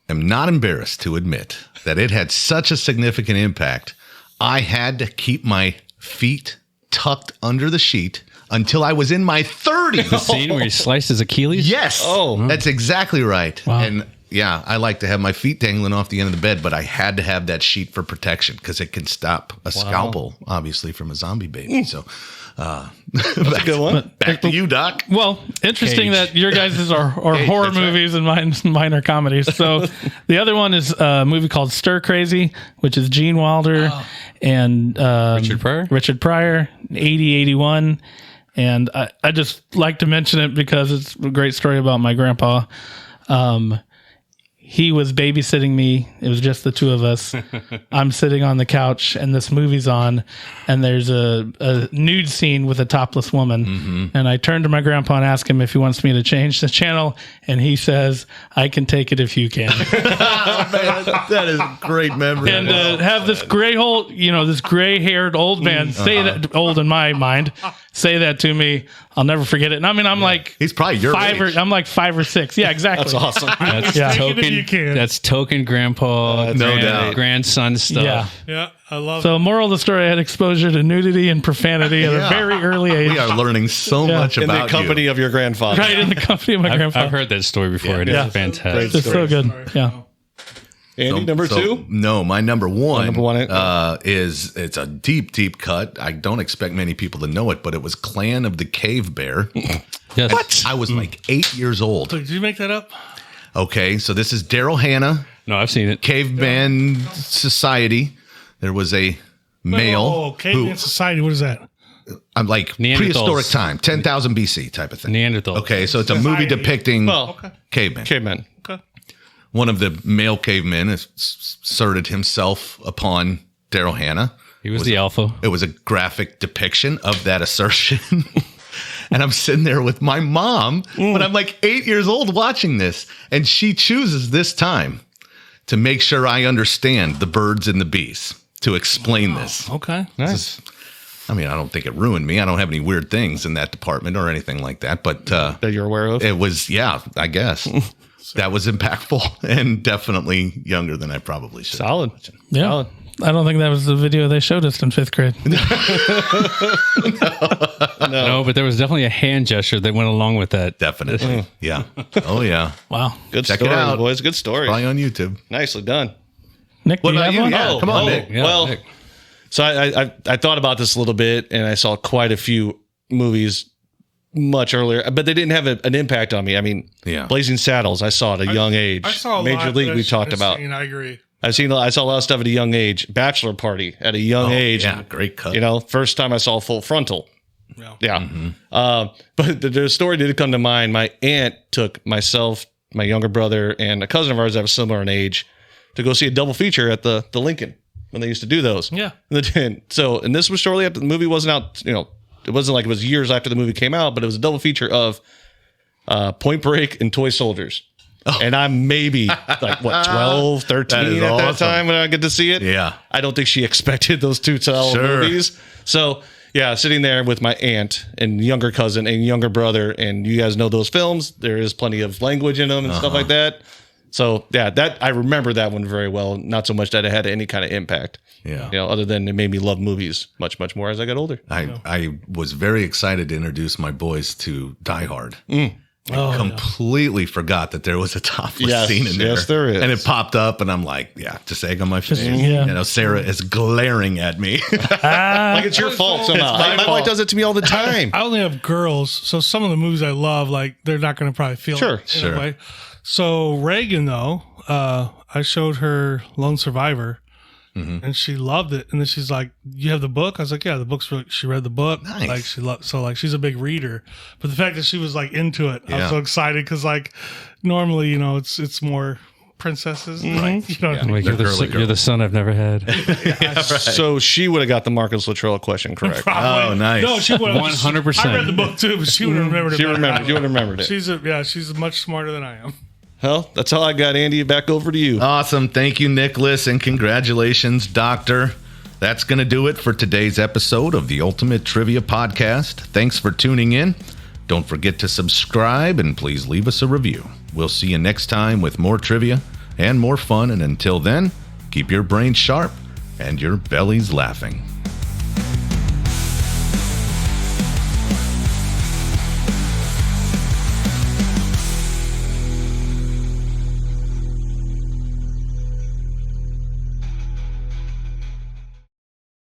am not embarrassed to admit that it had such a significant impact. I had to keep my feet tucked under the sheet until I was in my 30s. Scene where he sliced his Achilles? Yes. Oh. That's exactly right. Wow. And, yeah, I like to have my feet dangling off the end of the bed, but I had to have that sheet for protection because it can stop a scalpel, obviously, from a zombie baby. So, That's a good one. back to you, Doc. Well, interesting Cage. that your guys are horror that's right. movies and mine are comedies. So the other one is a movie called Stir Crazy, which is Gene Wilder and Richard Pryor, 80-81. And I just like to mention it because it's a great story about my grandpa. He was babysitting me. It was just the two of us. I'm sitting on the couch and this movie's on and there's a nude scene with a topless woman. And I turn to my grandpa and ask him if he wants me to change the channel. And he says, I can take it if you can. That is a great memory. And have this this gray haired old man say that, old in my mind, say that to me. I'll never forget it. And I mean, I'm like, he's probably your age. I'm like 5 or 6. Yeah, exactly. That's awesome. That's Take it token. if you can. That's token grandpa, no doubt. grandson stuff. Yeah. Yeah, I love So, moral of the story: I had exposure to nudity and profanity at a very early age. We are learning so much In about the company you. of your grandfather. Right in the company of my grandpa. I've heard that story before. It Yeah. is fantastic. It's so good. Yeah. Andy, number two? No, my number one, Number one, is it's a deep cut. I don't expect many people to know it, but it was Clan of the Cave Bear. Yes. I was like 8 years old. it. Did you make that up? Okay, so this is Daryl Hannah, No, I've seen it. Caveman Society. There was a male Oh, Caveman Society. What is that? I'm like Neanderthals. prehistoric time, 10,000 BC type of thing. Neanderthal. Okay, so it's a movie depicting Well, cavemen. cavemen. Okay. One of the male cavemen asserted himself upon Daryl Hannah. He was the alpha. It was a graphic depiction of that assertion. And I'm sitting there with my mom, but I'm like 8 years old watching this. And she chooses this time to make sure I understand the birds and the bees, to explain this. Okay. Nice. I mean, I don't think it ruined me. I don't have any weird things in that department or anything like that. But That you're aware of? it was, yeah, I guess. That was impactful and definitely younger than I probably should. Solid. Yeah. Solid. I don't think that was the video they showed us in 5th grade. No, but there was definitely a hand gesture that went along with that. Definitely. Yeah. Oh, yeah. Wow. Good Check it story, out. boys. Good story. Probably on YouTube. Nicely done. Nick, What do you about have you? one? Yeah. Come on, Nick. Yeah, well, Nick. so I thought about this a little bit, and I saw quite a few movies much earlier, but they didn't have an impact on me. I mean, Yeah. Blazing Saddles, I saw at a young age. I saw a Major lot League, that we talked about. I agree. I saw a lot of stuff at a young age. Bachelor Party at a young age. Yeah, great cut. You know, first time I saw Full Frontal. Yeah. But the story did come to mind. My aunt took myself, my younger brother, and a cousin of ours that was similar in age to go see a double feature at the Lincoln when they used to do those. Yeah. And this was shortly after the movie wasn't out. You know, it wasn't like it was years after the movie came out, but it was a double feature of Point Break and Toy Soldiers. And I'm maybe like, 12, 13 That is at that awesome. time when I get to see it. Yeah. I don't think she expected those two tell Sure. movies. So, yeah, sitting there with my aunt and younger cousin and younger brother, and you guys know those films. There is plenty of language in them and stuff like that. So, yeah, that I remember that one very well. Not so much that it had any kind of impact. Yeah. You know, other than it made me love movies much, much more as I got older. I was very excited to introduce my boys to Die Hard. Oh, Completely forgot that there was a topless Yes, scene in there. yes, there is. And it popped up, and I'm like, yeah, just egg on my face. yeah. You know, Sarah is glaring at me. Like it's your fault somehow. My wife does it to me all the time. I only have girls, so some of the movies I love, like they're not going to probably feel Sure, it in sure. a way. So Reagan, though, I showed her Lone Survivor, and she loved it. And then she's like, "You have the book?" I was like, "Yeah, the book's." She read the book. Nice. Like she loved. So like she's a big reader. But the fact that she was like into it, I Yeah. was so excited because like normally, you know, it's more princesses, right? You know what I mean? Like, you're, girly you're the son I've never had. So she would have got the Marcus Luttrell question correct. Probably. Oh, nice. No, she would have 100%. I read the book too, but she would have remembered it. She better. remembered. You would have remembered it. She's much smarter than I am. Well, that's all I got, Andy. Back over to you. Awesome. Thank you, Nicholas, and congratulations, Doctor. That's going to do it for today's episode of the Ultimate Trivia Podcast. Thanks for tuning in. Don't forget to subscribe and please leave us a review. We'll see you next time with more trivia and more fun. And until then, keep your brains sharp and your bellies laughing.